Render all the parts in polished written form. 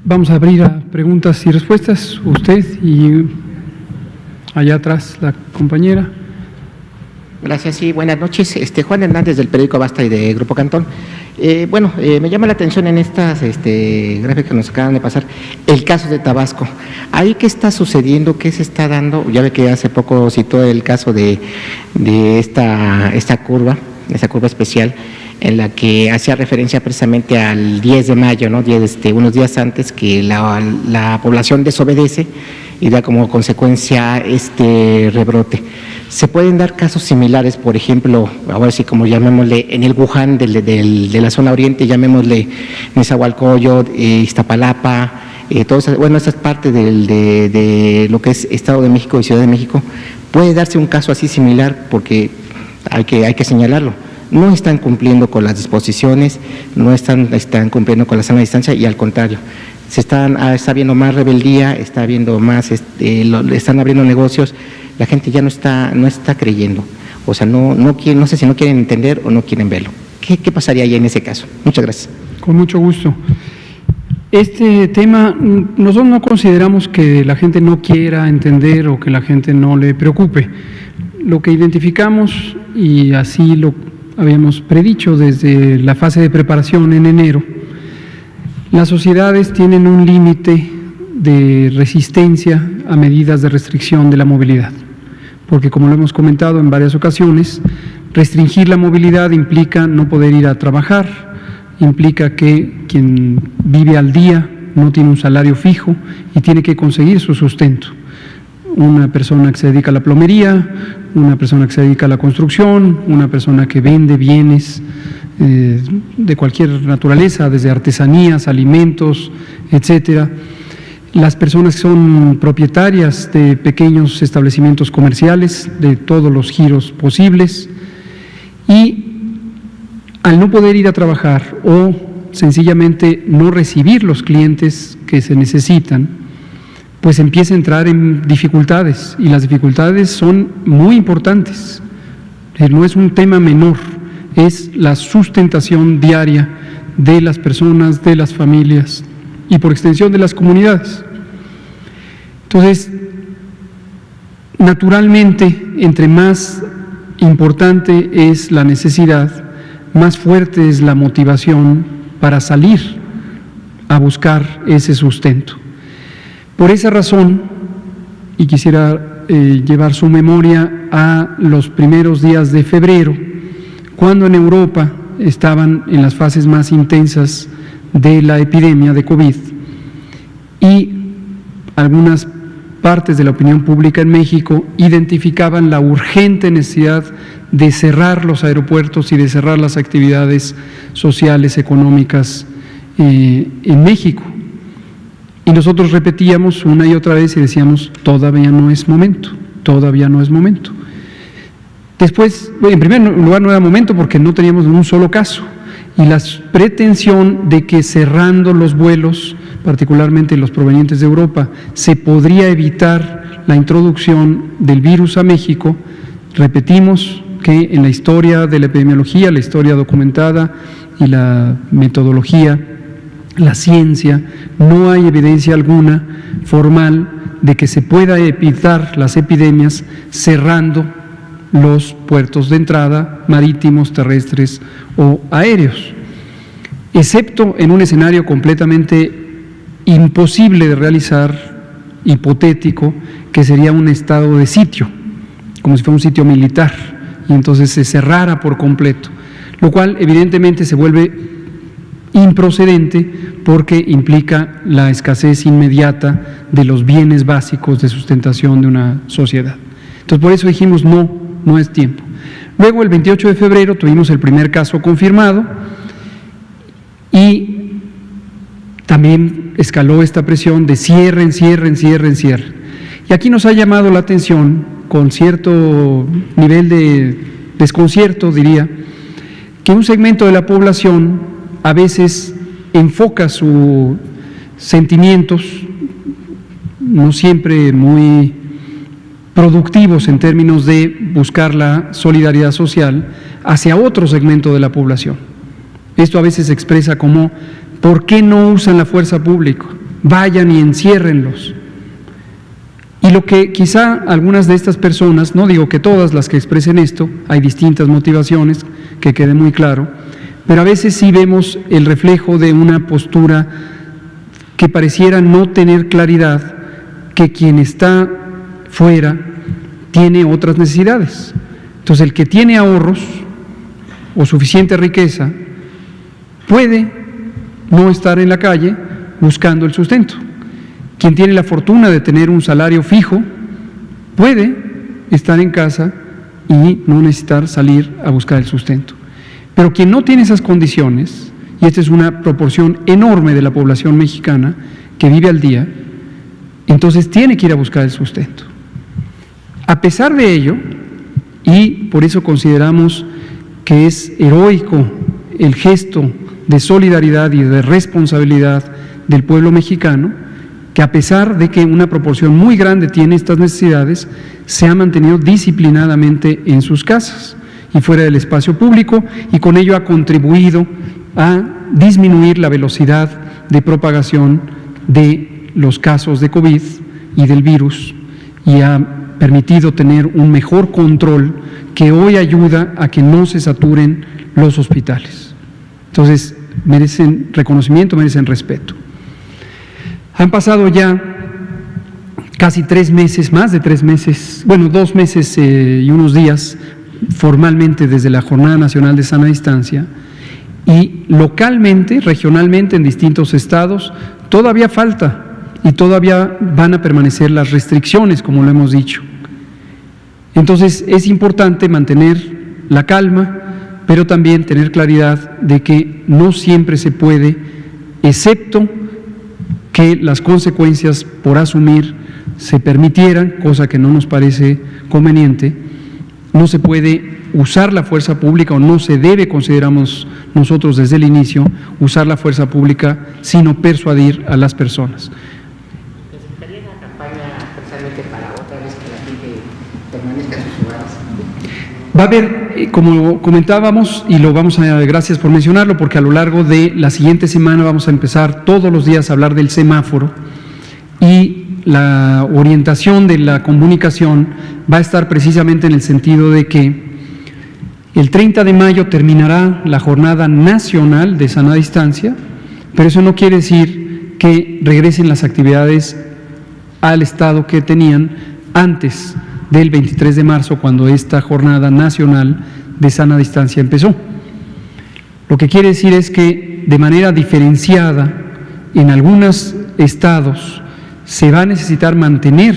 Vamos a abrir a preguntas y respuestas. Usted y allá atrás la compañera. Gracias, sí, buenas noches. Juan Hernández del periódico Basta y de Grupo Cantón. Me llama la atención en estas gráficas que nos acaban de pasar el caso de Tabasco. ¿Ahí qué está sucediendo? ¿Qué se está dando? Ya ve que hace poco citó el caso de esta curva especial, en la que hacía referencia precisamente al 10 de mayo, ¿no? Unos días antes, que la población desobedece y da como consecuencia este rebrote. ¿Se pueden dar casos similares, por ejemplo, ahora sí como llamémosle, en el Wuhan de la zona oriente, llamémosle Nezahualcóyotl, Iztapalapa, esas partes de lo que es Estado de México y Ciudad de México? ¿Puede darse un caso así similar? Porque hay que señalarlo. No están cumpliendo con las disposiciones, no están cumpliendo con la sana distancia, y al contrario, está habiendo más rebeldía, está habiendo más, están abriendo negocios, la gente ya no está creyendo, o sea, no sé si no quieren entender o no quieren verlo. ¿Qué pasaría ahí en ese caso? Muchas gracias. Con mucho gusto. Este tema, nosotros no consideramos que la gente no quiera entender o que la gente no le preocupe. Lo que identificamos, y así lo habíamos predicho desde la fase de preparación en enero, las sociedades tienen un límite de resistencia a medidas de restricción de la movilidad, porque como lo hemos comentado en varias ocasiones, restringir la movilidad implica no poder ir a trabajar, implica que quien vive al día no tiene un salario fijo y tiene que conseguir su sustento. Una persona que se dedica a la plomería, una persona que se dedica a la construcción, una persona que vende bienes de cualquier naturaleza, desde artesanías, alimentos, etcétera. Las personas que son propietarias de pequeños establecimientos comerciales, de todos los giros posibles, y al no poder ir a trabajar o sencillamente no recibir los clientes que se necesitan, pues empieza a entrar en dificultades, y las dificultades son muy importantes. No es un tema menor, es la sustentación diaria de las personas, de las familias y por extensión de las comunidades. Entonces, naturalmente, entre más importante es la necesidad, más fuerte es la motivación para salir a buscar ese sustento. Por esa razón, y quisiera llevar su memoria a los primeros días de febrero, cuando en Europa estaban en las fases más intensas de la epidemia de COVID, y algunas partes de la opinión pública en México identificaban la urgente necesidad de cerrar los aeropuertos y de cerrar las actividades sociales, económicas en México. Y nosotros repetíamos una y otra vez y decíamos, todavía no es momento, todavía no es momento. Después, en primer lugar, no era momento porque no teníamos un solo caso, y la pretensión de que cerrando los vuelos, particularmente los provenientes de Europa, se podría evitar la introducción del virus a México. Repetimos que en la historia de la epidemiología, la historia documentada y la metodología, la ciencia, no hay evidencia alguna formal de que se pueda evitar las epidemias cerrando los puertos de entrada marítimos, terrestres o aéreos, excepto en un escenario completamente imposible de realizar, hipotético, que sería un estado de sitio, como si fuera un sitio militar, y entonces se cerrara por completo, lo cual evidentemente se vuelve improcedente porque implica la escasez inmediata de los bienes básicos de sustentación de una sociedad. Entonces, por eso dijimos no es tiempo. Luego, el 28 de febrero tuvimos el primer caso confirmado y también escaló esta presión de cierren. Y aquí nos ha llamado la atención, con cierto nivel de desconcierto, diría, que un segmento de la población a veces enfoca sus sentimientos, no siempre muy productivos en términos de buscar la solidaridad social, hacia otro segmento de la población. Esto a veces se expresa como, ¿por qué no usan la fuerza pública? vayan y enciérrenlos. Y lo que quizá algunas de estas personas, no digo que todas las que expresen esto, hay distintas motivaciones, que quede muy claro, pero a veces sí vemos el reflejo de una postura que pareciera no tener claridad que quien está fuera tiene otras necesidades. Entonces, el que tiene ahorros o suficiente riqueza puede no estar en la calle buscando el sustento. Quien tiene la fortuna de tener un salario fijo puede estar en casa y no necesitar salir a buscar el sustento. Pero quien no tiene esas condiciones, y esta es una proporción enorme de la población mexicana que vive al día, entonces tiene que ir a buscar el sustento. A pesar de ello, y por eso consideramos que es heroico el gesto de solidaridad y de responsabilidad del pueblo mexicano, que a pesar de que una proporción muy grande tiene estas necesidades, se ha mantenido disciplinadamente en sus casas y fuera del espacio público, y con ello ha contribuido a disminuir la velocidad de propagación de los casos de COVID y del virus, y ha permitido tener un mejor control que hoy ayuda a que no se saturen los hospitales. Entonces, merecen reconocimiento, merecen respeto. Han pasado ya casi 3 meses, más de 3 meses, bueno, 2 meses y unos días formalmente desde la Jornada Nacional de Sana Distancia, y localmente, regionalmente en distintos estados, todavía falta y todavía van a permanecer las restricciones, como lo hemos dicho. Entonces, es importante mantener la calma, pero también tener claridad de que no siempre se puede, excepto que las consecuencias por asumir se permitieran, cosa que no nos parece conveniente. No se puede usar la fuerza pública, o no se debe, consideramos nosotros desde el inicio, usar la fuerza pública, sino persuadir a las personas. ¿Necesitaría una campaña precisamente para otra vez que la gente permanezca en sus hogares? Va a haber, como comentábamos, y lo vamos a, gracias por mencionarlo, porque a lo largo de la siguiente semana vamos a empezar todos los días a hablar del semáforo, y la orientación de la comunicación va a estar precisamente en el sentido de que el 30 de mayo terminará la Jornada Nacional de Sana Distancia, pero eso no quiere decir que regresen las actividades al estado que tenían antes del 23 de marzo, cuando esta Jornada Nacional de Sana Distancia empezó. Lo que quiere decir es que de manera diferenciada, en algunos estados se va a necesitar mantener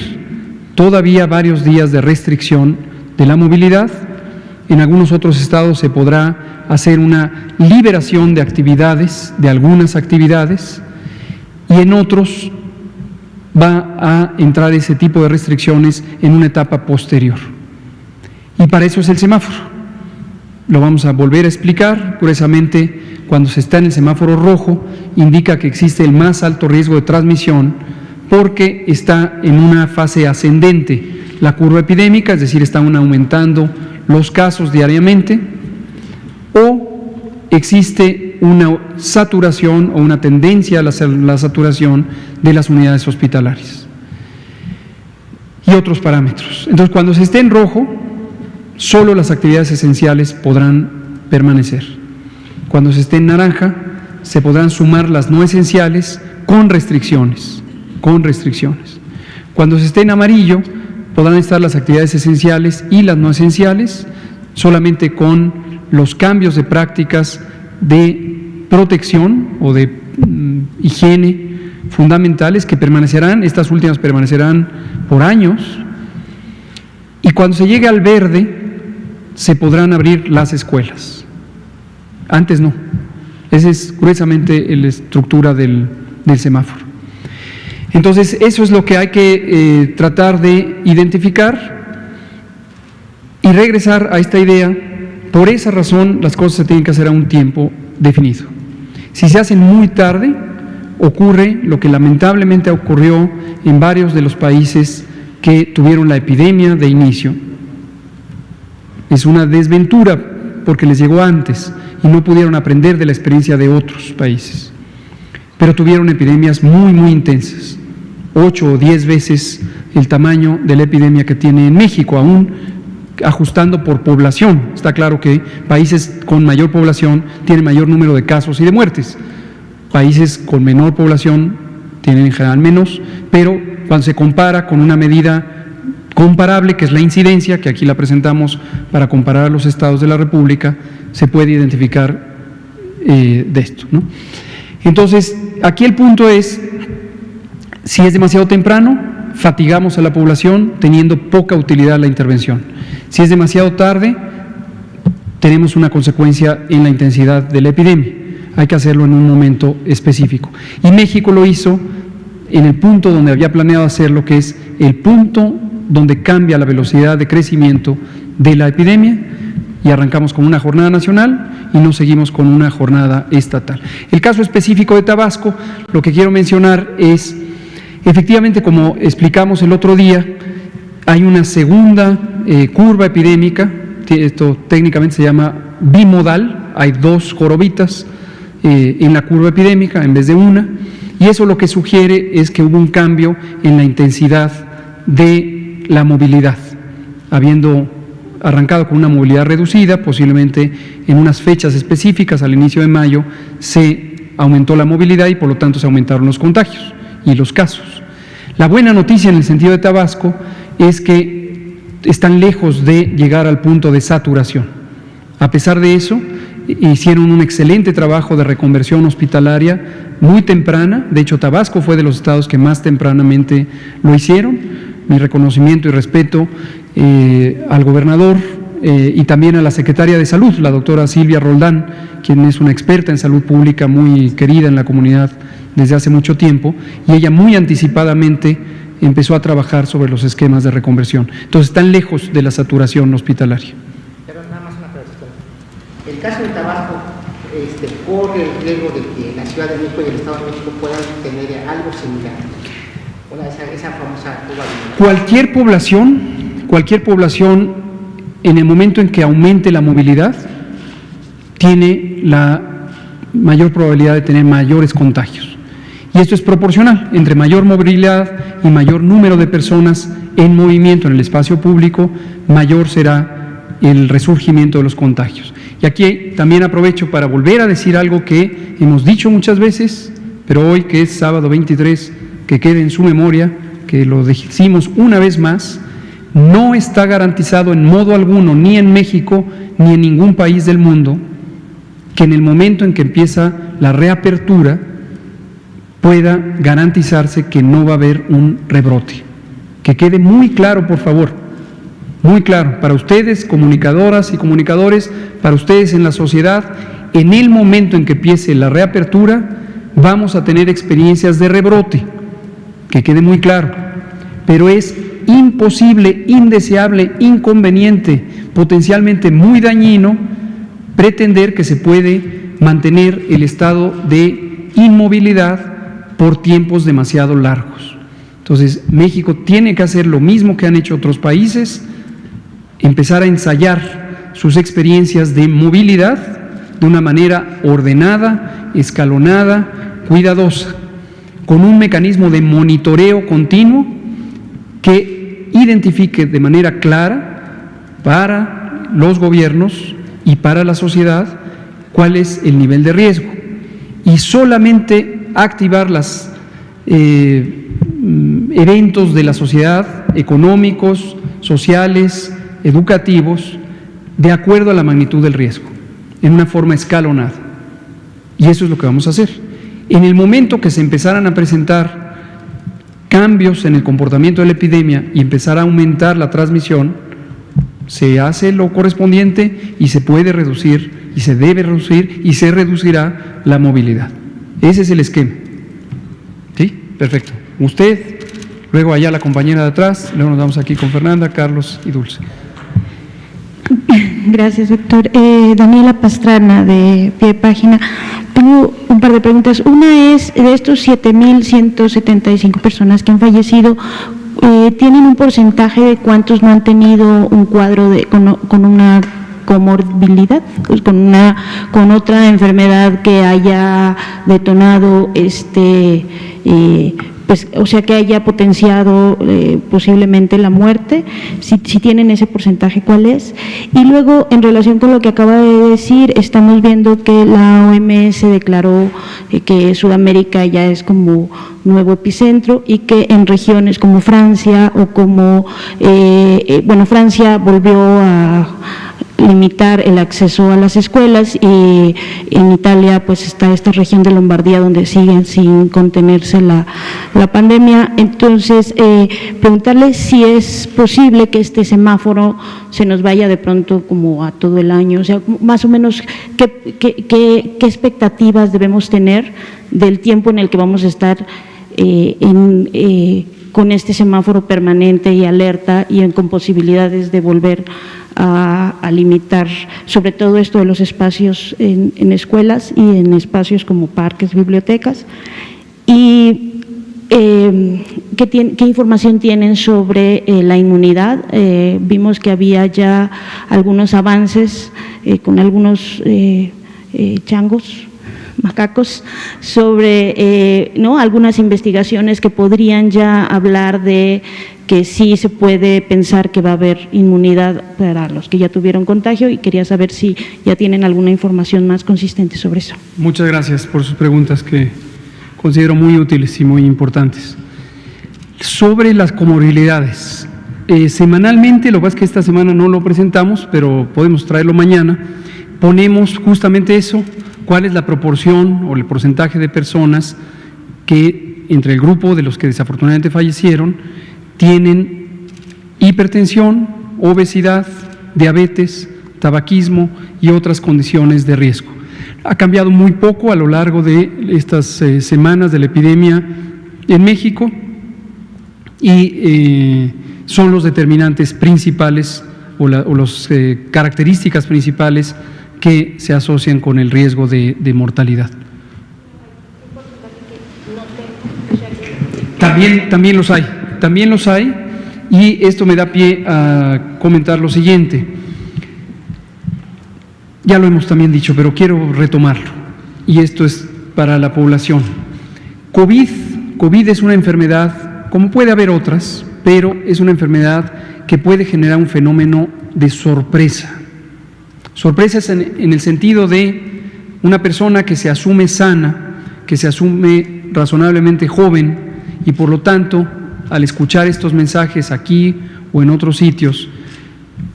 todavía varios días de restricción de la movilidad. En algunos otros estados se podrá hacer una liberación de actividades, de algunas actividades, y en otros va a entrar ese tipo de restricciones en una etapa posterior. Y para eso es el semáforo. Lo vamos a volver a explicar. Curiosamente, cuando se está en el semáforo rojo, indica que existe el más alto riesgo de transmisión, porque está en una fase ascendente la curva epidémica, es decir, están aumentando los casos diariamente, o existe una saturación o una tendencia a la saturación de las unidades hospitalarias y otros parámetros. Entonces, cuando se esté en rojo, solo las actividades esenciales podrán permanecer. Cuando se esté en naranja, se podrán sumar las no esenciales con restricciones. Cuando se esté en amarillo, podrán estar las actividades esenciales y las no esenciales, solamente con los cambios de prácticas de protección o de higiene fundamentales que permanecerán. Estas últimas permanecerán por años. Y cuando se llegue al verde, se podrán abrir las escuelas. Antes no. Esa es curiosamente la estructura del semáforo. Entonces, eso es lo que hay que tratar de identificar y regresar a esta idea. Por esa razón, las cosas se tienen que hacer a un tiempo definido. Si se hacen muy tarde, ocurre lo que lamentablemente ocurrió en varios de los países que tuvieron la epidemia de inicio. Es una desventura porque les llegó antes y no pudieron aprender de la experiencia de otros países. pero tuvieron epidemias muy, muy intensas, 8 o 10 veces el tamaño de la epidemia que tiene en México, aún ajustando por población. Está claro que países con mayor población tienen mayor número de casos y de muertes. Países con menor población tienen en general menos, pero cuando se compara con una medida comparable, que es la incidencia, que aquí la presentamos para comparar a los estados de la República, se puede identificar de esto, ¿no? Entonces, aquí el punto es, si es demasiado temprano, fatigamos a la población teniendo poca utilidad la intervención. Si es demasiado tarde, tenemos una consecuencia en la intensidad de la epidemia. Hay que hacerlo en un momento específico. Y México lo hizo en el punto donde había planeado hacerlo, que es el punto donde cambia la velocidad de crecimiento de la epidemia, y arrancamos con una jornada nacional y nos seguimos con una jornada estatal. El caso específico de Tabasco, lo que quiero mencionar es, efectivamente, como explicamos el otro día, hay una segunda curva epidémica, esto técnicamente se llama bimodal, hay 2 jorobitas en la curva epidémica en vez de una, y eso lo que sugiere es que hubo un cambio en la intensidad de la movilidad, habiendo arrancado con una movilidad reducida, posiblemente en unas fechas específicas, al inicio de mayo, se aumentó la movilidad y por lo tanto se aumentaron los contagios y los casos. La buena noticia en el sentido de Tabasco es que están lejos de llegar al punto de saturación. A pesar de eso, hicieron un excelente trabajo de reconversión hospitalaria muy temprana. De hecho, Tabasco fue de los estados que más tempranamente lo hicieron. Mi reconocimiento y respeto al gobernador y también a la secretaria de Salud, la doctora Silvia Roldán, quien es una experta en salud pública muy querida en la comunidad desde hace mucho tiempo, y ella muy anticipadamente empezó a trabajar sobre los esquemas de reconversión. Entonces, están lejos de la saturación hospitalaria. Pero nada más una pregunta. El caso de Tabasco corre el riesgo de que la Ciudad de México y el Estado de México puedan tener algo similar. Esa famosa curva. Cualquier población, en el momento en que aumente la movilidad, tiene la mayor probabilidad de tener mayores contagios. Y esto es proporcional. Entre mayor movilidad y mayor número de personas en movimiento en el espacio público, mayor será el resurgimiento de los contagios. Y aquí también aprovecho para volver a decir algo que hemos dicho muchas veces, pero hoy, que es sábado 23, que quede en su memoria, que lo decimos una vez más: no está garantizado en modo alguno, ni en México, ni en ningún país del mundo, que en el momento en que empieza la reapertura pueda garantizarse que no va a haber un rebrote. Que quede muy claro, por favor, muy claro, para ustedes, comunicadoras y comunicadores, para ustedes en la sociedad, en el momento en que empiece la reapertura, vamos a tener experiencias de rebrote, que quede muy claro, pero es imposible, indeseable, inconveniente, potencialmente muy dañino, pretender que se puede mantener el estado de inmovilidad por tiempos demasiado largos. Entonces, México tiene que hacer lo mismo que han hecho otros países, empezar a ensayar sus experiencias de movilidad de una manera ordenada, escalonada, cuidadosa, con un mecanismo de monitoreo continuo que identifique de manera clara para los gobiernos y para la sociedad cuál es el nivel de riesgo, y solamente activar los eventos de la sociedad, económicos, sociales, educativos, de acuerdo a la magnitud del riesgo, en una forma escalonada. Y eso es lo que vamos a hacer. En el momento que se empezaran a presentar cambios en el comportamiento de la epidemia y empezar a aumentar la transmisión, se hace lo correspondiente y se puede reducir, y se debe reducir, y se reducirá la movilidad. Ese es el esquema. ¿Sí? Perfecto. Usted, luego allá la compañera de atrás, luego nos vamos aquí con Fernanda, Carlos y Dulce. Gracias, doctor. Daniela Pastrana, de Pie de Página. Tengo un par de preguntas. Una es, de estos 7,175 personas que han fallecido, ¿tienen un porcentaje de cuántos no han tenido un cuadro con comorbilidad, pues con otra enfermedad que haya detonado pues, o sea, que haya potenciado posiblemente la muerte, si tienen ese porcentaje, ¿cuál es? Y luego, en relación con lo que acaba de decir, estamos viendo que la OMS declaró que Sudamérica ya es como nuevo epicentro y que en regiones como Francia o como, Francia volvió a limitar el acceso a las escuelas, y en Italia pues está esta región de Lombardía donde siguen sin contenerse la pandemia. Entonces, preguntarle si es posible que este semáforo se nos vaya de pronto como a todo el año, o sea, más o menos qué expectativas debemos tener del tiempo en el que vamos a estar con este semáforo permanente y alerta y con posibilidades de volver a limitar, sobre todo esto de los espacios en escuelas y en espacios como parques, bibliotecas. Y ¿qué información tienen sobre la inmunidad? Vimos que había ya algunos avances con algunos changos, macacos, sobre algunas investigaciones que podrían ya hablar de que sí se puede pensar que va a haber inmunidad para los que ya tuvieron contagio, y quería saber si ya tienen alguna información más consistente sobre eso. Muchas gracias por sus preguntas, que considero muy útiles y muy importantes. Sobre las comorbilidades, semanalmente, lo que pasa es que esta semana no lo presentamos, pero podemos traerlo mañana, ponemos justamente eso, cuál es la proporción o el porcentaje de personas que entre el grupo de los que desafortunadamente fallecieron tienen hipertensión, obesidad, diabetes, tabaquismo y otras condiciones de riesgo. Ha cambiado muy poco a lo largo de estas semanas de la epidemia en México, y son los determinantes principales o las características principales que se asocian con el riesgo de mortalidad. También los hay, y esto me da pie a comentar lo siguiente. Ya lo hemos también dicho, pero quiero retomarlo, y esto es para la población. COVID es una enfermedad, como puede haber otras, pero es una enfermedad que puede generar un fenómeno de sorpresa. Sorpresa es en el sentido de una persona que se asume sana, que se asume razonablemente joven, y por lo tanto, al escuchar estos mensajes aquí o en otros sitios,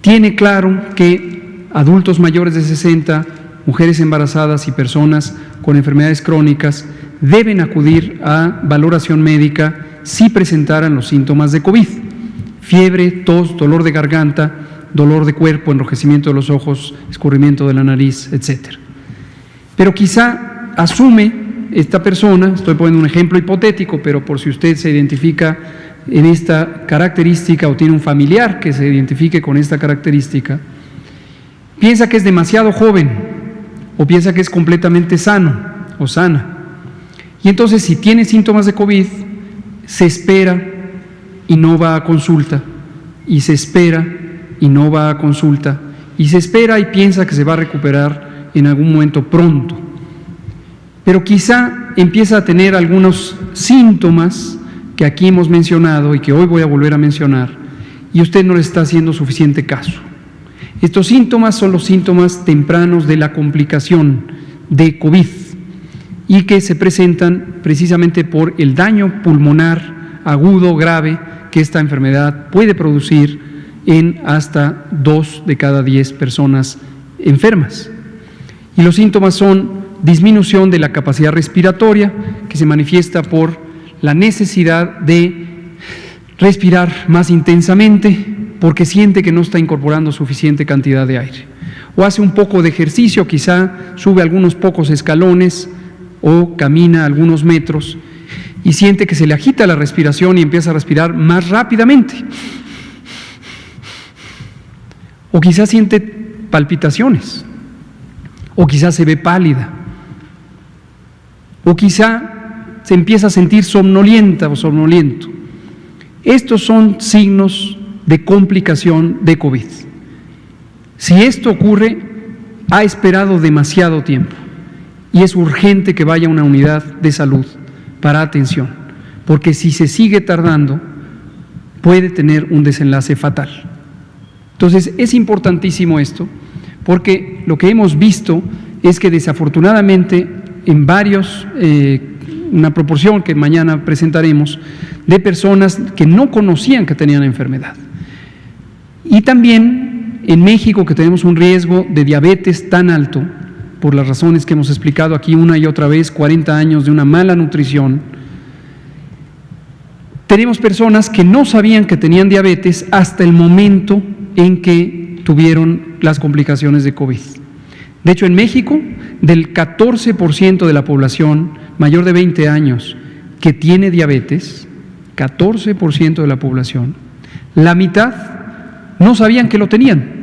tiene claro que adultos mayores de 60, mujeres embarazadas y personas con enfermedades crónicas deben acudir a valoración médica si presentaran los síntomas de COVID: fiebre, tos, dolor de garganta, dolor de cuerpo, enrojecimiento de los ojos, escurrimiento de la nariz, etc. Pero quizá asume esta persona, estoy poniendo un ejemplo hipotético, pero por si usted se identifica en esta característica o tiene un familiar que se identifique con esta característica, piensa que es demasiado joven o piensa que es completamente sano o sana. Y entonces, si tiene síntomas de COVID, se espera y no va a consulta, y se espera y no va a consulta, y se espera y piensa que se va a recuperar en algún momento pronto. Pero quizá empieza a tener algunos síntomas que aquí hemos mencionado y que hoy voy a volver a mencionar, y usted no le está haciendo suficiente caso. Estos síntomas son los síntomas tempranos de la complicación de COVID, y que se presentan precisamente por el daño pulmonar agudo grave que esta enfermedad puede producir en hasta 2 de cada 10 personas enfermas. Y los síntomas son disminución de la capacidad respiratoria, que se manifiesta por la necesidad de respirar más intensamente porque siente que no está incorporando suficiente cantidad de aire. O hace un poco de ejercicio, quizá sube algunos pocos escalones o camina algunos metros y siente que se le agita la respiración y empieza a respirar más rápidamente. O quizá siente palpitaciones, o quizá se ve pálida, o quizá se empieza a sentir somnolienta o somnoliento. Estos son signos de complicación de COVID. Si esto ocurre, ha esperado demasiado tiempo y es urgente que vaya a una unidad de salud para atención, porque si se sigue tardando, puede tener un desenlace fatal. Entonces, es importantísimo esto, porque lo que hemos visto es que desafortunadamente en varios, una proporción que mañana presentaremos, de personas que no conocían que tenían la enfermedad. Y también en México, que tenemos un riesgo de diabetes tan alto, por las razones que hemos explicado aquí una y otra vez, 40 años de una mala nutrición, tenemos personas que no sabían que tenían diabetes hasta el momento en que tuvieron las complicaciones de COVID. De hecho, en México, del 14% de la población mayor de 20 años que tiene diabetes, 14% de la población, la mitad no sabían que lo tenían.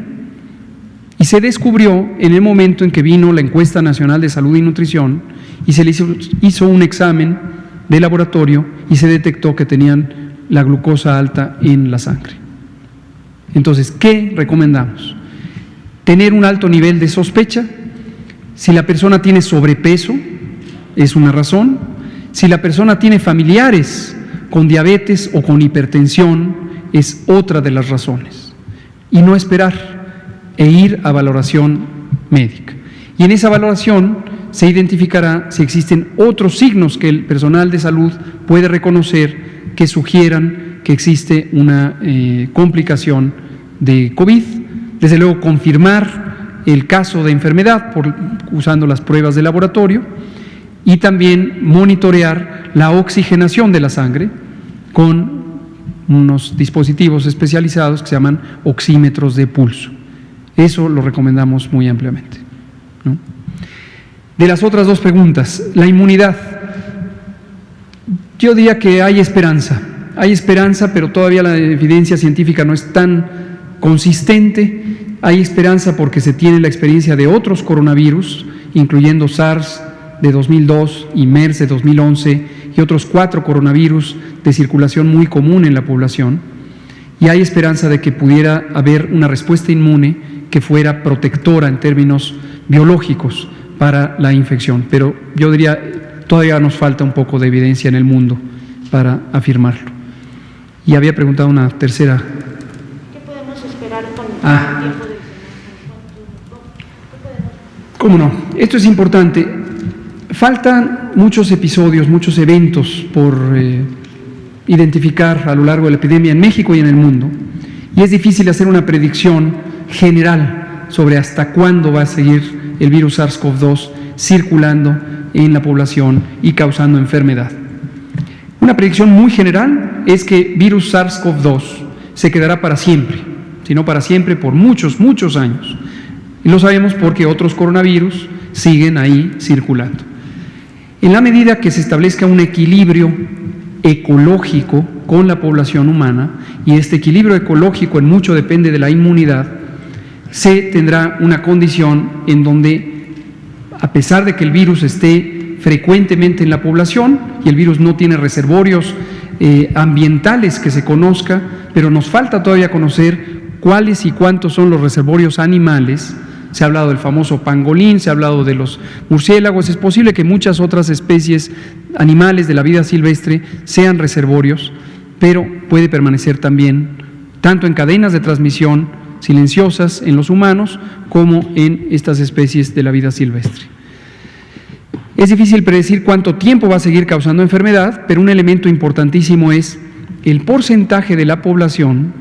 Y se descubrió en el momento en que vino la Encuesta Nacional de Salud y Nutrición y se les hizo un examen de laboratorio y se detectó que tenían la glucosa alta en la sangre. Entonces, ¿qué recomendamos? Tener un alto nivel de sospecha. Si la persona tiene sobrepeso, es una razón. Si la persona tiene familiares con diabetes o con hipertensión, es otra de las razones. Y no esperar e ir a valoración médica. Y en esa valoración se identificará si existen otros signos que el personal de salud puede reconocer que sugieran que existe una complicación de COVID. Desde luego, confirmar el caso de enfermedad usando las pruebas de laboratorio y también monitorear la oxigenación de la sangre con unos dispositivos especializados que se llaman oxímetros de pulso. Eso lo recomendamos muy ampliamente, ¿no? De las otras dos preguntas, la inmunidad. Yo diría que hay esperanza, pero todavía la evidencia científica no es tan consistente. Hay esperanza porque se tiene la experiencia de otros coronavirus, incluyendo SARS de 2002 y MERS de 2011 y otros 4 coronavirus de circulación muy común en la población. Y hay esperanza de que pudiera haber una respuesta inmune que fuera protectora en términos biológicos para la infección. Pero yo diría, todavía nos falta un poco de evidencia en el mundo para afirmarlo. Y había preguntado una tercera. ¿Qué podemos esperar con el tiempo de ¿Cómo no? Esto es importante. Faltan muchos episodios, muchos eventos por identificar a lo largo de la epidemia en México y en el mundo. Y es difícil hacer una predicción general sobre hasta cuándo va a seguir el virus SARS-CoV-2 circulando en la población y causando enfermedad. Una predicción muy general es que virus SARS-CoV-2 se quedará para siempre, si no para siempre, por muchos, muchos años. Y lo sabemos porque otros coronavirus siguen ahí circulando. En la medida que se establezca un equilibrio ecológico con la población humana, y este equilibrio ecológico en mucho depende de la inmunidad, se tendrá una condición en donde, a pesar de que el virus esté frecuentemente en la población, y el virus no tiene reservorios ambientales que se conozca, pero nos falta todavía conocer cuáles y cuántos son los reservorios animales. Se ha hablado del famoso pangolín, se ha hablado de los murciélagos. Es posible que muchas otras especies animales de la vida silvestre sean reservorios, pero puede permanecer también tanto en cadenas de transmisión silenciosas en los humanos como en estas especies de la vida silvestre. Es difícil predecir cuánto tiempo va a seguir causando enfermedad, pero un elemento importantísimo es el porcentaje de la población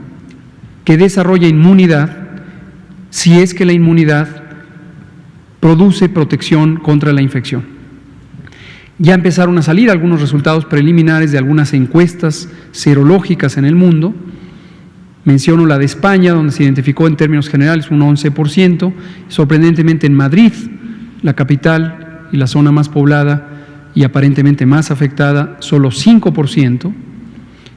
que desarrolla inmunidad, si es que la inmunidad produce protección contra la infección. Ya empezaron a salir algunos resultados preliminares de algunas encuestas serológicas en el mundo. Menciono la de España, donde se identificó en términos generales un 11%. Sorprendentemente en Madrid, la capital y la zona más poblada y aparentemente más afectada, solo 5%.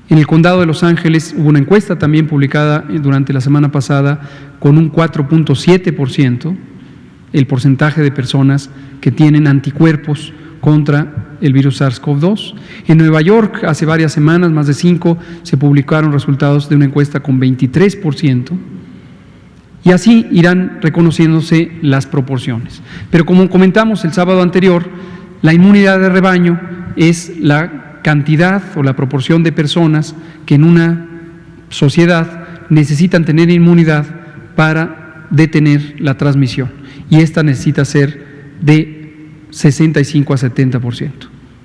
En el condado de Los Ángeles hubo una encuesta también publicada durante la semana pasada con un 4.7%, el porcentaje de personas que tienen anticuerpos contra el virus SARS-CoV-2. En Nueva York, hace varias semanas, más de 5, se publicaron resultados de una encuesta con 23%. Y así irán reconociéndose las proporciones. Pero como comentamos el sábado anterior, la inmunidad de rebaño es la cantidad o la proporción de personas que en una sociedad necesitan tener inmunidad para detener la transmisión. Y esta necesita ser de 65 a 70%.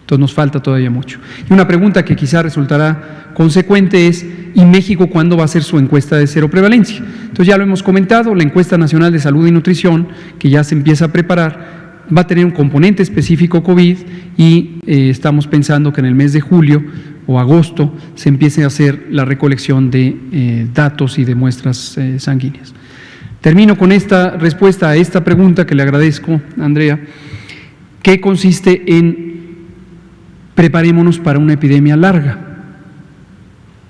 Entonces nos falta todavía mucho. Y una pregunta que quizá resultará consecuente es, ¿y México cuándo va a hacer su encuesta de cero prevalencia? Entonces ya lo hemos comentado, la encuesta nacional de salud y nutrición, que ya se empieza a preparar, va a tener un componente específico COVID y estamos pensando que en el mes de julio o agosto se empiece a hacer la recolección de datos y de muestras sanguíneas. Termino con esta respuesta a esta pregunta que le agradezco, Andrea, que consiste en preparémonos para una epidemia larga.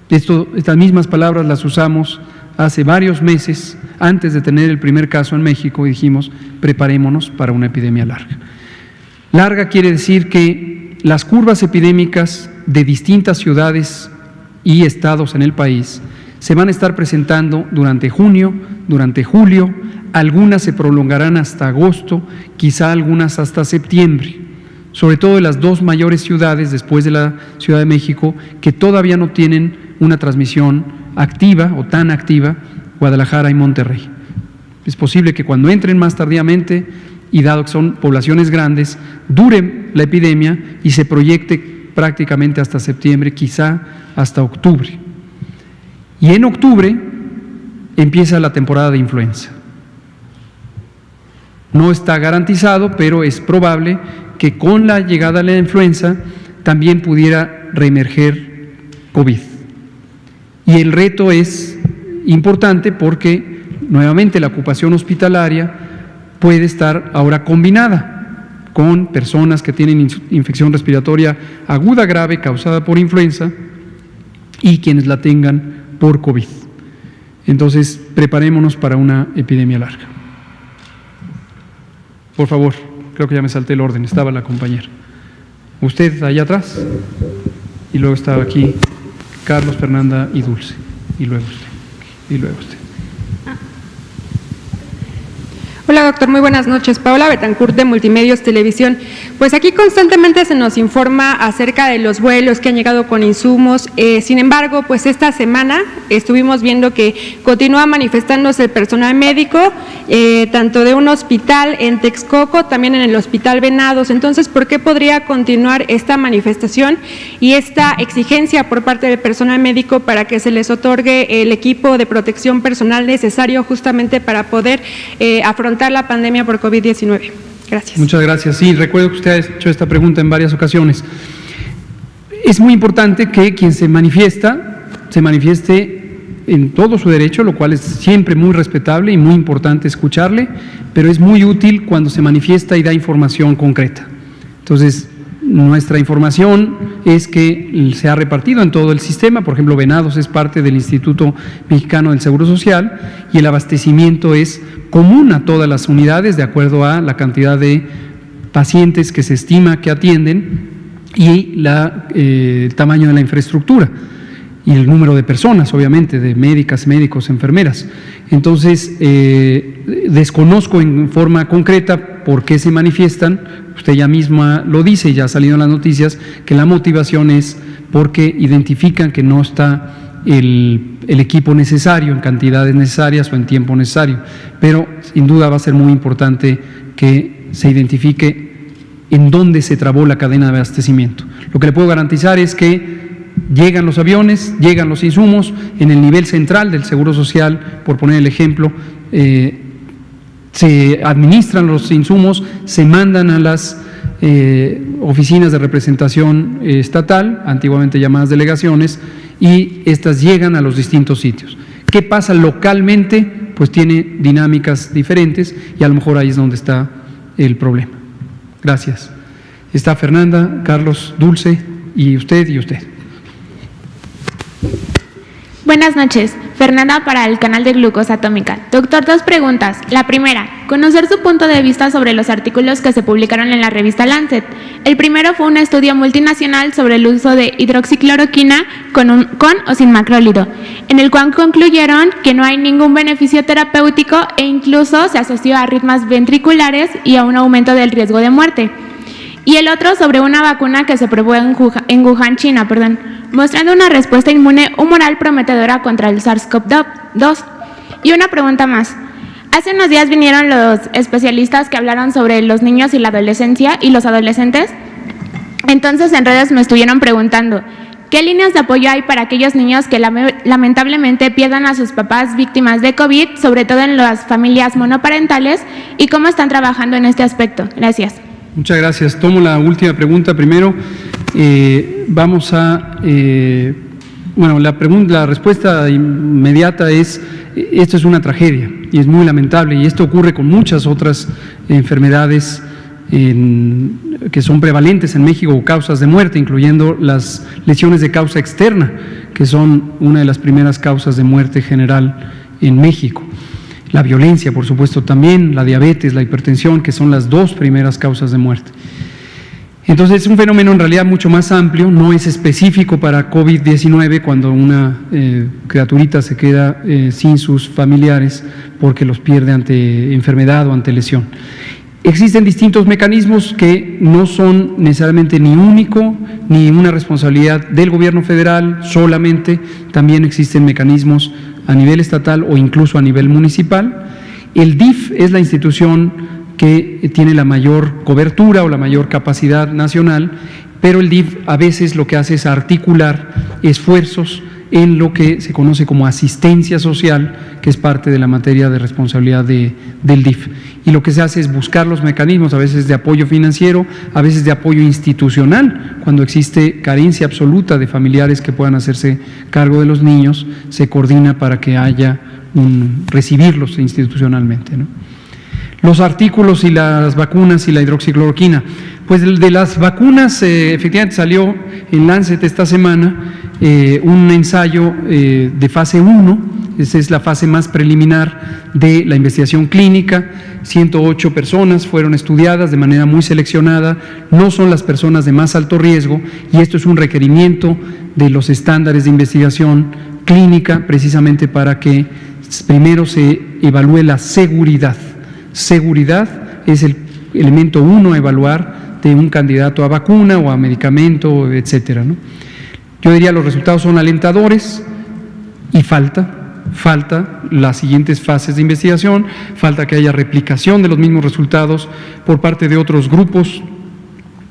Estas mismas palabras las usamos hace varios meses, antes de tener el primer caso en México, y dijimos, preparémonos para una epidemia larga. Larga quiere decir que las curvas epidémicas de distintas ciudades y estados en el país se van a estar presentando durante junio, durante julio, algunas se prolongarán hasta agosto, quizá algunas hasta septiembre, sobre todo en las dos mayores ciudades después de la Ciudad de México, que todavía no tienen una transmisión activa o tan activa, Guadalajara y Monterrey. Es posible que cuando entren más tardíamente, y dado que son poblaciones grandes, dure la epidemia y se proyecte prácticamente hasta septiembre, quizá hasta octubre. Y en octubre empieza la temporada de influenza. No está garantizado, pero es probable que con la llegada de la influenza también pudiera reemerger COVID. Y el reto es importante porque nuevamente la ocupación hospitalaria puede estar ahora combinada con personas que tienen infección respiratoria aguda grave causada por influenza y quienes la tengan por COVID. Entonces, preparémonos para una epidemia larga. Por favor, creo que ya me salté el orden, estaba la compañera. Usted allá atrás, y luego estaba aquí Carlos, Fernanda y Dulce, y luego usted, y luego usted. Hola doctor, muy buenas noches. Paola Betancourt de Multimedios Televisión. Pues aquí constantemente se nos informa acerca de los vuelos que han llegado con insumos. Sin embargo, pues esta semana estuvimos viendo que continúa manifestándose el personal médico, tanto de un hospital en Texcoco, también en el Hospital Venados. Entonces, ¿por qué podría continuar esta manifestación y esta exigencia por parte del personal médico para que se les otorgue el equipo de protección personal necesario justamente para poder afrontar la pandemia por COVID-19? Gracias. Muchas gracias. Sí, recuerdo que usted ha hecho esta pregunta en varias ocasiones. Es muy importante que quien se manifieste en todo su derecho, lo cual es siempre muy respetable y muy importante escucharle, pero es muy útil cuando se manifiesta y da información concreta. Entonces, nuestra información es que se ha repartido en todo el sistema. Por ejemplo, Venados es parte del Instituto Mexicano del Seguro Social y el abastecimiento es común a todas las unidades de acuerdo a la cantidad de pacientes que se estima que atienden y el tamaño de la infraestructura y el número de personas, obviamente, de médicas, médicos, enfermeras. Entonces, desconozco en forma concreta por qué se manifiestan. Usted ya misma lo dice, ya ha salido en las noticias, que la motivación es porque identifican que no está el equipo necesario, en cantidades necesarias o en tiempo necesario. Pero sin duda va a ser muy importante que se identifique en dónde se trabó la cadena de abastecimiento. Lo que le puedo garantizar es que llegan los aviones, llegan los insumos, en el nivel central del Seguro Social, por poner el ejemplo, se administran los insumos, se mandan a las oficinas de representación estatal, antiguamente llamadas delegaciones, y estas llegan a los distintos sitios. ¿Qué pasa localmente? Pues tiene dinámicas diferentes y a lo mejor ahí es donde está el problema. Gracias. Está Fernanda, Carlos, Dulce y usted y usted. Buenas noches. Fernanda para el canal de Glucosa Atómica. Doctor, 2 preguntas. La primera, conocer su punto de vista sobre los artículos que se publicaron en la revista Lancet. El primero fue un estudio multinacional sobre el uso de hidroxicloroquina con o sin macrólido, en el cual concluyeron que no hay ningún beneficio terapéutico e incluso se asoció a arritmias ventriculares y a un aumento del riesgo de muerte. Y el otro sobre una vacuna que se probó en Wuhan, China, mostrando una respuesta inmune humoral prometedora contra el SARS-CoV-2. Y una pregunta más. Hace unos días vinieron los especialistas que hablaron sobre los niños y la adolescencia y los adolescentes. Entonces en redes me estuvieron preguntando, ¿qué líneas de apoyo hay para aquellos niños que lamentablemente pierdan a sus papás víctimas de COVID, sobre todo en las familias monoparentales, y cómo están trabajando en este aspecto? Gracias. Muchas gracias. Tomo la última pregunta primero. La respuesta inmediata es, esto es una tragedia y es muy lamentable, y esto ocurre con muchas otras enfermedades que son prevalentes en México o causas de muerte, incluyendo las lesiones de causa externa, que son una de las primeras causas de muerte general en México. La violencia, por supuesto, también, la diabetes, la hipertensión, que son las 2 primeras causas de muerte. Entonces es un fenómeno en realidad mucho más amplio, no es específico para COVID-19 cuando una criaturita se queda sin sus familiares porque los pierde ante enfermedad o ante lesión. Existen distintos mecanismos que no son necesariamente ni único ni una responsabilidad del gobierno federal solamente, también existen mecanismos a nivel estatal o incluso a nivel municipal. El DIF es la institución que tiene la mayor cobertura o la mayor capacidad nacional, pero el DIF a veces lo que hace es articular esfuerzos en lo que se conoce como asistencia social, que es parte de la materia de responsabilidad del DIF. Y lo que se hace es buscar los mecanismos, a veces de apoyo financiero, a veces de apoyo institucional. Cuando existe carencia absoluta de familiares que puedan hacerse cargo de los niños, se coordina para que haya recibirlos institucionalmente, ¿no? Los artículos y las vacunas y la hidroxicloroquina. Pues de las vacunas, efectivamente salió en Lancet esta semana un ensayo de fase 1, esa es la fase más preliminar de la investigación clínica. 108 personas fueron estudiadas de manera muy seleccionada, no son las personas de más alto riesgo, y esto es un requerimiento de los estándares de investigación clínica precisamente para que primero se evalúe la seguridad. Seguridad es el elemento 1 a evaluar de un candidato a vacuna o a medicamento, etcétera, ¿no? Yo diría los resultados son alentadores y falta las siguientes fases de investigación, falta que haya replicación de los mismos resultados por parte de otros grupos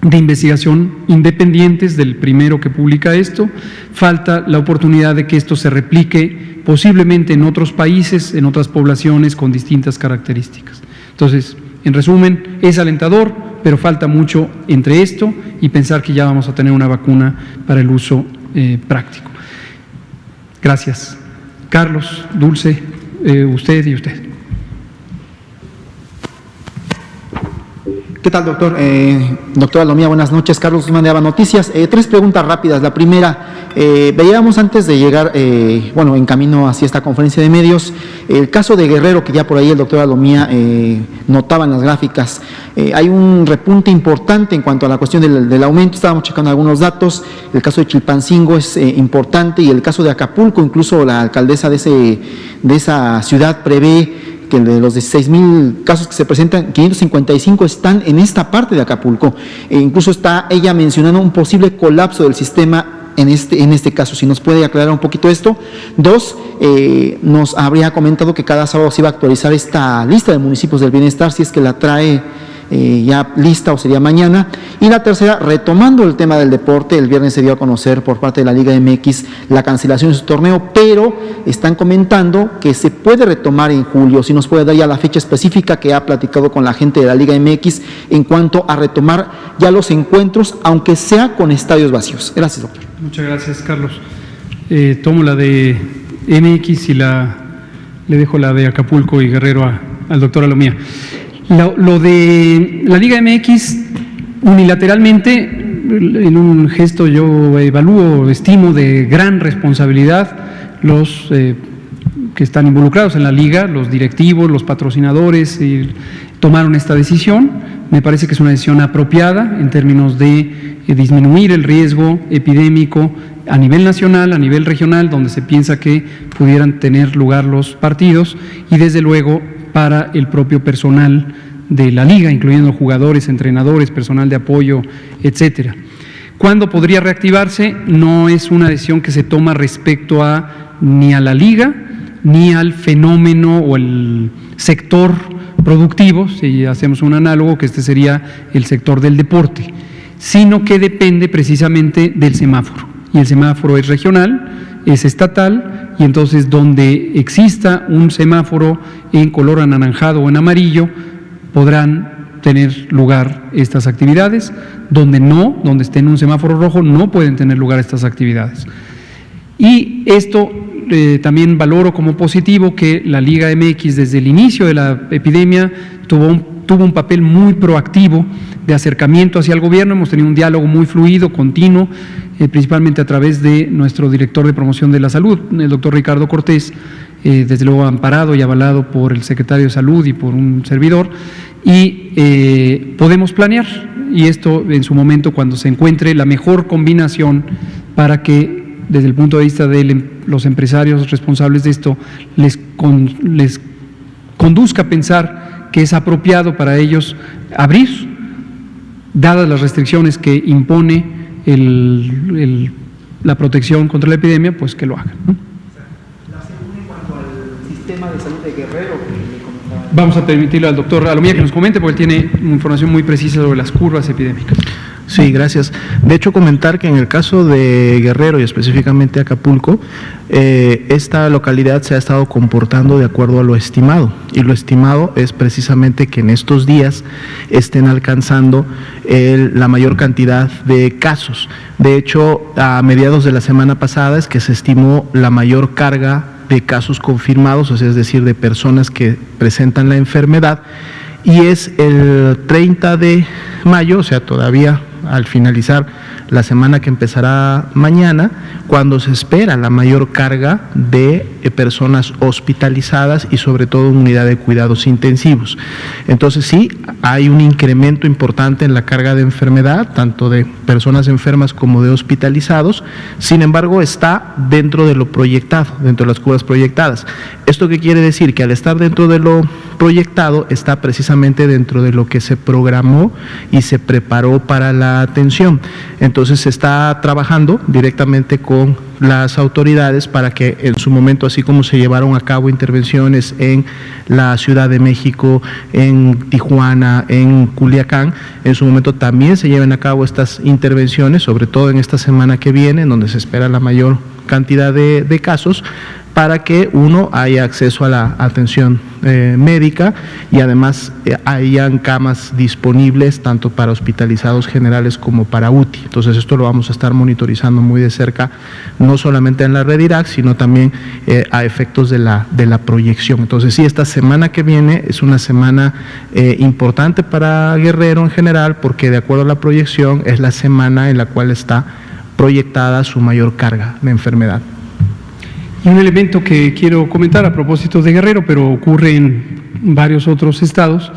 de investigación independientes del primero que publica esto, falta la oportunidad de que esto se replique posiblemente en otros países, en otras poblaciones con distintas características. Entonces, en resumen, es alentador, pero falta mucho entre esto y pensar que ya vamos a tener una vacuna para el uso práctico. Gracias. Carlos, Dulce, usted y usted. ¿Qué tal, doctor? Doctora Lomía, buenas noches. Carlos Guzmán de Ava Noticias. 3 preguntas rápidas. La primera, veíamos antes de llegar, en camino hacia esta conferencia de medios, el caso de Guerrero, que ya por ahí el doctor Lomía notaba en las gráficas. Hay un repunte importante en cuanto a la cuestión del aumento. Estábamos checando algunos datos. El caso de Chilpancingo es importante, y el caso de Acapulco, incluso la alcaldesa de esa ciudad prevé que de los 16,000 casos que se presentan, 555 están en esta parte de Acapulco. Incluso está ella mencionando un posible colapso del sistema en este caso. Si nos puede aclarar un poquito esto. 2, nos habría comentado que cada sábado se iba a actualizar esta lista de municipios del bienestar, si es que la trae ya lista o sería mañana. Y la tercera, retomando el tema del deporte, el viernes se dio a conocer por parte de la Liga MX la cancelación de su torneo, pero están comentando que se puede retomar en julio. Si nos puede dar ya la fecha específica que ha platicado con la gente de la Liga MX en cuanto a retomar ya los encuentros, aunque sea con estadios vacíos. Gracias, doctor. Muchas gracias, Carlos. Tomo la de MX y le dejo la de Acapulco y Guerrero al doctor Alomía. Lo de la Liga MX, unilateralmente, en un gesto yo estimo de gran responsabilidad, los que están involucrados en la liga, los directivos, los patrocinadores, tomaron esta decisión. Me parece que es una decisión apropiada en términos de disminuir el riesgo epidémico a nivel nacional, a nivel regional, donde se piensa que pudieran tener lugar los partidos, y desde luego para el propio personal de la liga, incluyendo jugadores, entrenadores, personal de apoyo, etcétera. ¿Cuándo podría reactivarse? No es una decisión que se toma respecto ni a la liga, ni al fenómeno o el sector productivo, si hacemos un análogo, que este sería el sector del deporte, sino que depende precisamente del semáforo. Y el semáforo es regional, es estatal, y entonces donde exista un semáforo en color anaranjado o en amarillo, podrán tener lugar estas actividades. Donde no, donde esté en un semáforo rojo, no pueden tener lugar estas actividades. Y esto también valoro como positivo que la Liga MX desde el inicio de la epidemia tuvo un papel muy proactivo de acercamiento hacia el gobierno. Hemos tenido un diálogo muy fluido, continuo, principalmente a través de nuestro director de promoción de la salud, el doctor Ricardo Cortés, desde luego amparado y avalado por el secretario de Salud y por un servidor, y podemos planear, y esto en su momento, cuando se encuentre la mejor combinación para que desde el punto de vista de los empresarios responsables de esto les conduzca a pensar que es apropiado para ellos abrir, dadas las restricciones que impone la protección contra la epidemia, pues que lo hagan, ¿no? La segunda, en cuanto al sistema de salud de Guerrero, que le comentaba. Vamos a permitirle al doctor Alomía que nos comente, porque él tiene información muy precisa sobre las curvas epidémicas. Sí, gracias. De hecho, comentar que en el caso de Guerrero y específicamente Acapulco, esta localidad se ha estado comportando de acuerdo a lo estimado, y lo estimado es precisamente que en estos días estén alcanzando la mayor cantidad de casos. De hecho, a mediados de la semana pasada es que se estimó la mayor carga de casos confirmados, o sea, es decir, de personas que presentan la enfermedad, y es el 30 de mayo, o sea, todavía al finalizar la semana que empezará mañana, cuando se espera la mayor carga de personas hospitalizadas y sobre todo en unidad de cuidados intensivos. Entonces sí, hay un incremento importante en la carga de enfermedad, tanto de personas enfermas como de hospitalizados. Sin embargo, está dentro de lo proyectado, dentro de las curvas proyectadas. ¿Esto qué quiere decir? Que al estar dentro de lo proyectado, está precisamente dentro de lo que se programó y se preparó para la atención. Entonces se está trabajando directamente con las autoridades para que en su momento, así como se llevaron a cabo intervenciones en la Ciudad de México, en Tijuana, en Culiacán, en su momento también se lleven a cabo estas intervenciones, sobre todo en esta semana que viene, en donde se espera la mayor cantidad de casos, para que haya acceso a la atención médica y además hayan camas disponibles tanto para hospitalizados generales como para UTI. Entonces esto lo vamos a estar monitorizando muy de cerca, no solamente en la red IRAC, sino también a efectos de la proyección. Entonces sí, esta semana que viene es una semana importante para Guerrero en general, porque de acuerdo a la proyección es la semana en la cual está proyectada su mayor carga de enfermedad. Y un elemento que quiero comentar a propósito de Guerrero, pero ocurre en varios otros estados,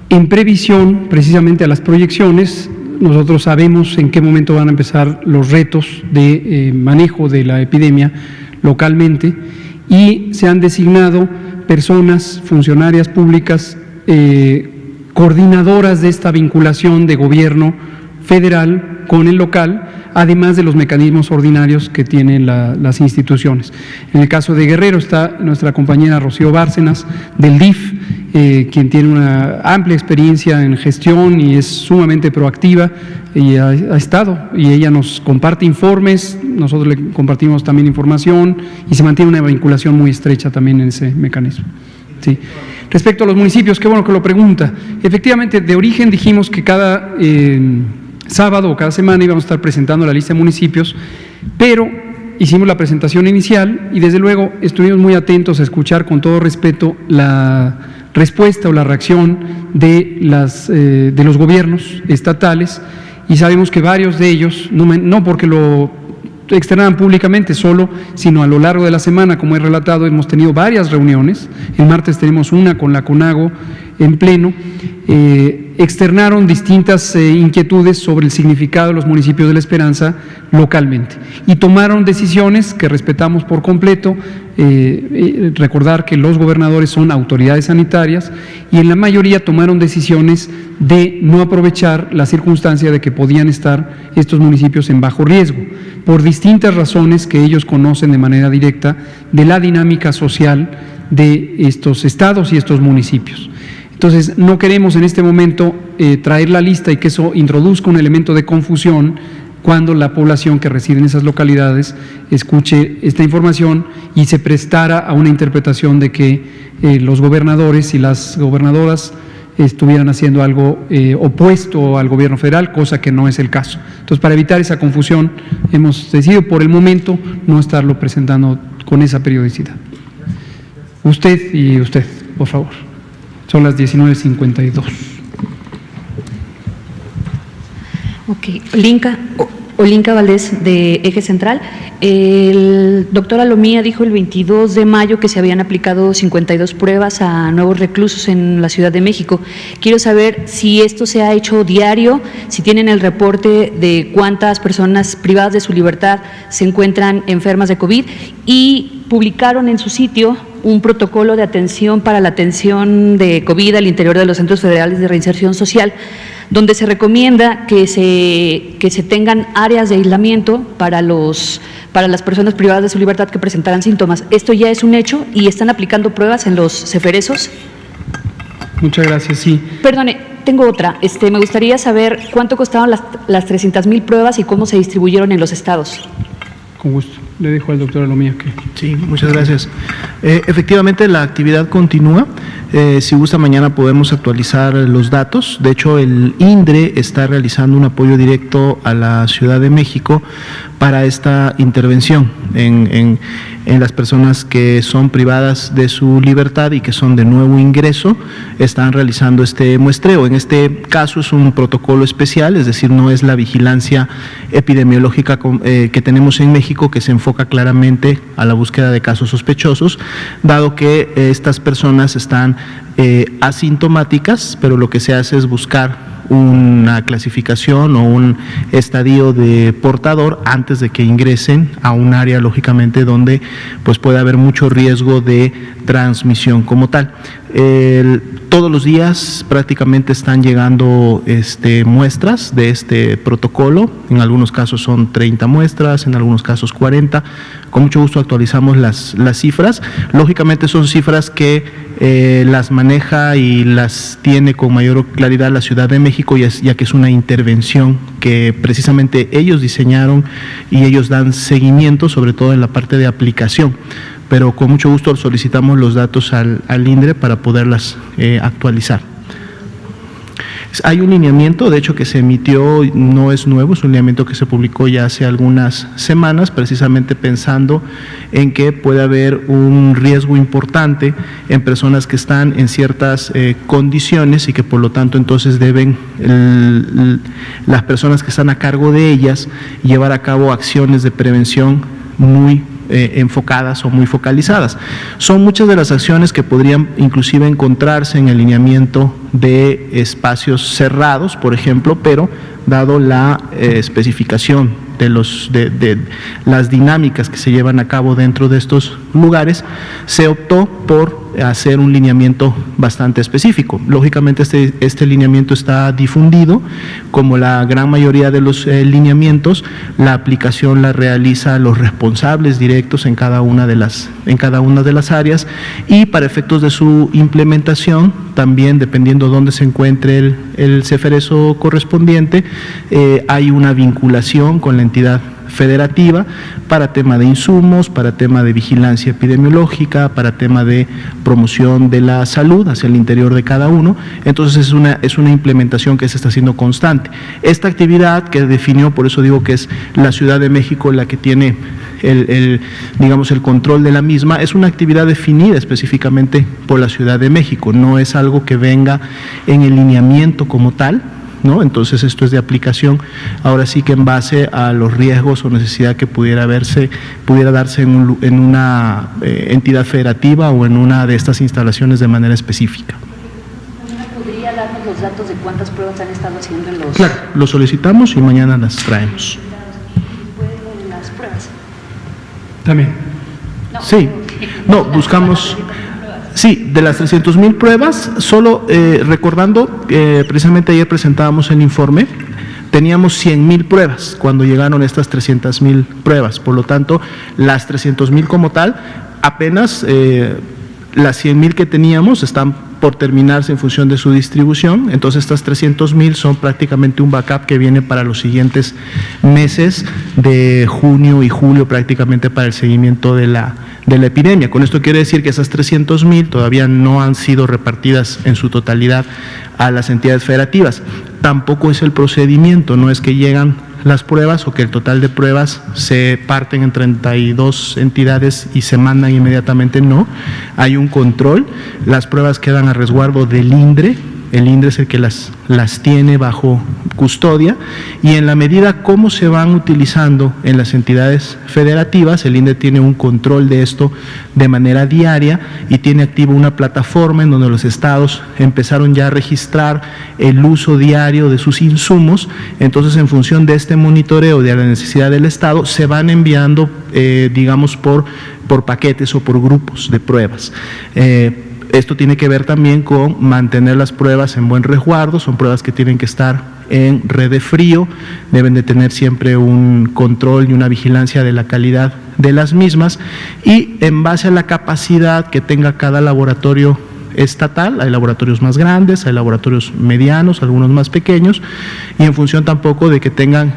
en previsión precisamente a las proyecciones, nosotros sabemos en qué momento van a empezar los retos de manejo de la epidemia localmente, y se han designado personas, funcionarias públicas, coordinadoras de esta vinculación de gobierno federal con el local, además de los mecanismos ordinarios que tienen las instituciones. En el caso de Guerrero está nuestra compañera Rocío Bárcenas del DIF, quien tiene una amplia experiencia en gestión y es sumamente proactiva, y ha estado, y ella nos comparte informes, nosotros le compartimos también información, y se mantiene una vinculación muy estrecha también en ese mecanismo. Sí. Respecto a los municipios, qué bueno que lo pregunta. Efectivamente, de origen dijimos que cada sábado o cada semana íbamos a estar presentando la lista de municipios, pero hicimos la presentación inicial y desde luego estuvimos muy atentos a escuchar con todo respeto la respuesta o la reacción de los gobiernos estatales, y sabemos que varios de ellos, no porque lo externaran públicamente solo, sino a lo largo de la semana, como he relatado, hemos tenido varias reuniones. El martes tenemos una con la CONAGO en pleno. Externaron distintas inquietudes sobre el significado de los municipios de La Esperanza localmente y tomaron decisiones que respetamos por completo. Recordar que los gobernadores son autoridades sanitarias y en la mayoría tomaron decisiones de no aprovechar la circunstancia de que podían estar estos municipios en bajo riesgo, por distintas razones que ellos conocen de manera directa de la dinámica social de estos estados y estos municipios. Entonces, no queremos en este momento traer la lista y que eso introduzca un elemento de confusión cuando la población que reside en esas localidades escuche esta información y se prestara a una interpretación de que los gobernadores y las gobernadoras estuvieran haciendo algo opuesto al gobierno federal, cosa que no es el caso. Entonces, para evitar esa confusión, hemos decidido por el momento no estarlo presentando con esa periodicidad. Usted y usted, por favor. Son las 19:52. Ok, Olinka Valdés, de Eje Central. El doctor Alomía dijo el 22 de mayo que se habían aplicado 52 pruebas a nuevos reclusos en la Ciudad de México. Quiero saber si esto se ha hecho diario, si tienen el reporte de cuántas personas privadas de su libertad se encuentran enfermas de COVID, y publicaron en su sitio un protocolo de atención para la atención de COVID al interior de los centros federales de reinserción social, donde se recomienda que se tengan áreas de aislamiento para las personas privadas de su libertad que presentaran síntomas. ¿Esto ya es un hecho y están aplicando pruebas en los ceferesos? Muchas gracias, sí. Perdone, tengo otra. Me gustaría saber cuánto costaron las 300,000 pruebas y cómo se distribuyeron en los estados. Con gusto. Le dejo al doctor Alomía que... Sí, muchas gracias. Efectivamente, la actividad continúa. Si gusta, mañana podemos actualizar los datos. De hecho, el INDRE está realizando un apoyo directo a la Ciudad de México para esta intervención en las personas que son privadas de su libertad y que son de nuevo ingreso. Están realizando este muestreo. En este caso es un protocolo especial, es decir, no es la vigilancia epidemiológica que tenemos en México, que se enfoca claramente a la búsqueda de casos sospechosos, dado que estas personas están asintomáticas, pero lo que se hace es buscar una clasificación o un estadio de portador antes de que ingresen a un área, lógicamente, donde pues puede haber mucho riesgo de transmisión como tal. Todos los días prácticamente están llegando muestras de este protocolo. En algunos casos son 30 muestras, en algunos casos 40. Con mucho gusto actualizamos las cifras. Lógicamente son cifras que las maneja y las tiene con mayor claridad la Ciudad de México, ya que es una intervención que precisamente ellos diseñaron y ellos dan seguimiento, sobre todo en la parte de aplicación. Pero con mucho gusto solicitamos los datos al INDRE para poderlas actualizar. Hay un lineamiento, de hecho, que se emitió, no es nuevo, es un lineamiento que se publicó ya hace algunas semanas, precisamente pensando en que puede haber un riesgo importante en personas que están en ciertas condiciones y que por lo tanto entonces deben las personas que están a cargo de ellas llevar a cabo acciones de prevención muy enfocadas o muy focalizadas. Son muchas de las acciones que podrían inclusive encontrarse en el lineamiento de espacios cerrados, por ejemplo, pero dado la especificación de las dinámicas que se llevan a cabo dentro de estos lugares, se optó por hacer un lineamiento bastante específico. Lógicamente este lineamiento está difundido, como la gran mayoría de los lineamientos. La aplicación la realiza los responsables directos en cada una de las áreas, y para efectos de su implementación, también dependiendo dónde se encuentre el ceferezo correspondiente, hay una vinculación con la entidad federativa para tema de insumos, para tema de vigilancia epidemiológica, para tema de promoción de la salud hacia el interior de cada uno. Entonces es una implementación que se está haciendo constante. Esta actividad que definió, por eso digo que es la Ciudad de México la que tiene el control de la misma, es una actividad definida específicamente por la Ciudad de México, no es algo que venga en el lineamiento como tal, ¿no? Entonces esto es de aplicación, ahora sí que en base a los riesgos o necesidad que pudiera darse en una entidad federativa o en una de estas instalaciones de manera específica. ¿Podría darnos los datos de cuántas pruebas han estado haciendo en los... Claro, lo solicitamos y mañana las traemos. las pruebas? También. Sí, no, buscamos... Sí, de las 300,000 pruebas, solo recordando, precisamente ayer presentábamos el informe, teníamos 100,000 pruebas cuando llegaron estas 300,000 pruebas, por lo tanto, las 300,000 como tal, apenas las 100,000 que teníamos están por terminarse en función de su distribución, entonces estas 300,000 son prácticamente un backup que viene para los siguientes meses de junio y julio prácticamente para el seguimiento de la epidemia. Con esto quiere decir que esas 300,000 todavía no han sido repartidas en su totalidad a las entidades federativas. Tampoco es el procedimiento, no es que llegan las pruebas o que el total de pruebas se parten en 32 entidades y se mandan inmediatamente, no. Hay un control, las pruebas quedan a resguardo del INDRE. El INDRE es el que las tiene bajo custodia y en la medida como se van utilizando en las entidades federativas, el INDRE tiene un control de esto de manera diaria y tiene activa una plataforma en donde los estados empezaron ya a registrar el uso diario de sus insumos. Entonces, en función de este monitoreo de la necesidad del estado, se van enviando, digamos, por paquetes o por grupos de pruebas. Esto tiene que ver también con mantener las pruebas en buen resguardo, son pruebas que tienen que estar en red de frío, deben de tener siempre un control y una vigilancia de la calidad de las mismas y en base a la capacidad que tenga cada laboratorio estatal, hay laboratorios más grandes, hay laboratorios medianos, algunos más pequeños, y en función tampoco de que tengan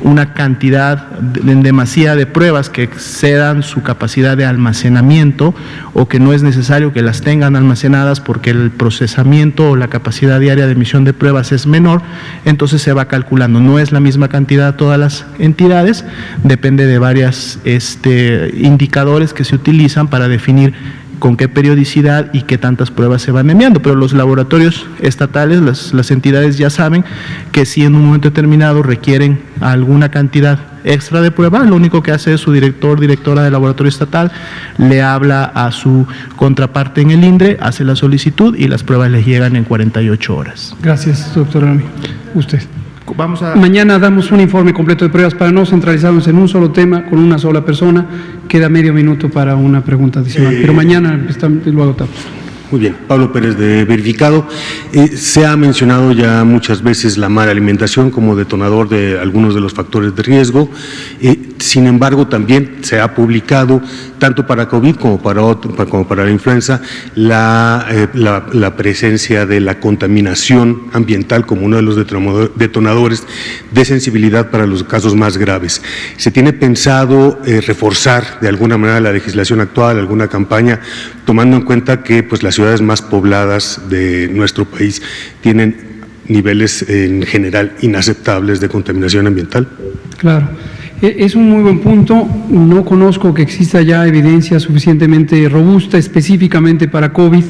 una cantidad en demasía de pruebas que excedan su capacidad de almacenamiento o que no es necesario que las tengan almacenadas porque el procesamiento o la capacidad diaria de emisión de pruebas es menor, entonces se va calculando. No es la misma cantidad a todas las entidades, depende de varios indicadores que se utilizan para definir con qué periodicidad y qué tantas pruebas se van enviando, pero los laboratorios estatales, las entidades ya saben que si en un momento determinado requieren alguna cantidad extra de pruebas, lo único que hace es su directora del laboratorio estatal, le habla a su contraparte en el INDRE, hace la solicitud y las pruebas les llegan en 48 horas. Gracias, doctor Lomi. Usted. Vamos a... Mañana damos un informe completo de pruebas para no centralizarnos en un solo tema con una sola persona. Queda medio minuto para una pregunta adicional, pero mañana lo agotamos. Muy bien, Pablo Pérez de Verificado. Se ha mencionado ya muchas veces la mala alimentación como detonador de algunos de los factores de riesgo. Sin embargo, también se ha publicado, tanto para COVID como para la influenza, la presencia de la contaminación ambiental como uno de los detonadores de sensibilidad para los casos más graves. ¿Se tiene pensado reforzar de alguna manera la legislación actual, alguna campaña, tomando en cuenta que pues, las ciudades más pobladas de nuestro país tienen niveles en general inaceptables de contaminación ambiental? Claro. Es un muy buen punto. No conozco que exista ya evidencia suficientemente robusta específicamente para COVID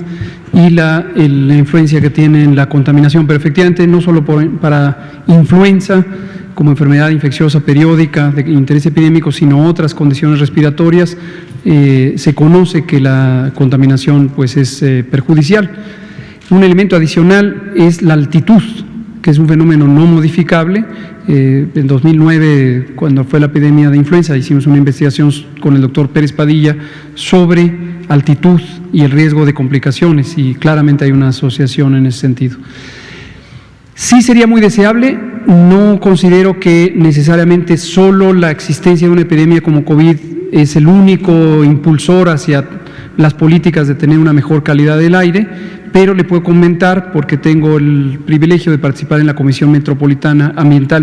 y la influencia que tiene en la contaminación, pero efectivamente no solo para influenza como enfermedad infecciosa periódica de interés epidémico, sino otras condiciones respiratorias, se conoce que la contaminación pues, es perjudicial. Un elemento adicional es la altitud, que es un fenómeno no modificable. En 2009, cuando fue la epidemia de influenza, hicimos una investigación con el doctor Pérez Padilla sobre altitud y el riesgo de complicaciones, y claramente hay una asociación en ese sentido. Sí sería muy deseable, no considero que necesariamente solo la existencia de una epidemia como COVID es el único impulsor hacia las políticas de tener una mejor calidad del aire, pero le puedo comentar, porque tengo el privilegio de participar en la Comisión Metropolitana Ambiental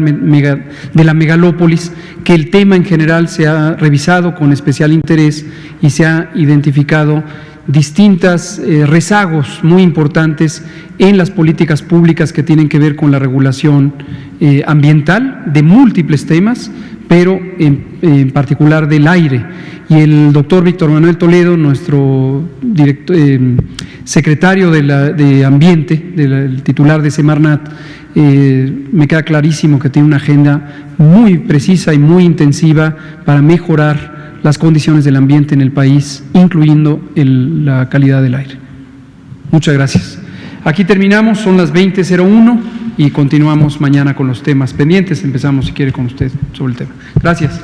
de la Megalópolis, que el tema en general se ha revisado con especial interés y se ha identificado distintas rezagos muy importantes en las políticas públicas que tienen que ver con la regulación ambiental de múltiples temas, pero en particular del aire. Y el doctor Víctor Manuel Toledo, nuestro secretario de Ambiente, el titular de Semarnat, Me queda clarísimo que tiene una agenda muy precisa y muy intensiva para mejorar las condiciones del ambiente en el país, incluyendo la calidad del aire. Muchas gracias. Aquí terminamos, son las 20:01 y continuamos mañana con los temas pendientes. Empezamos, si quiere, con usted sobre el tema. Gracias.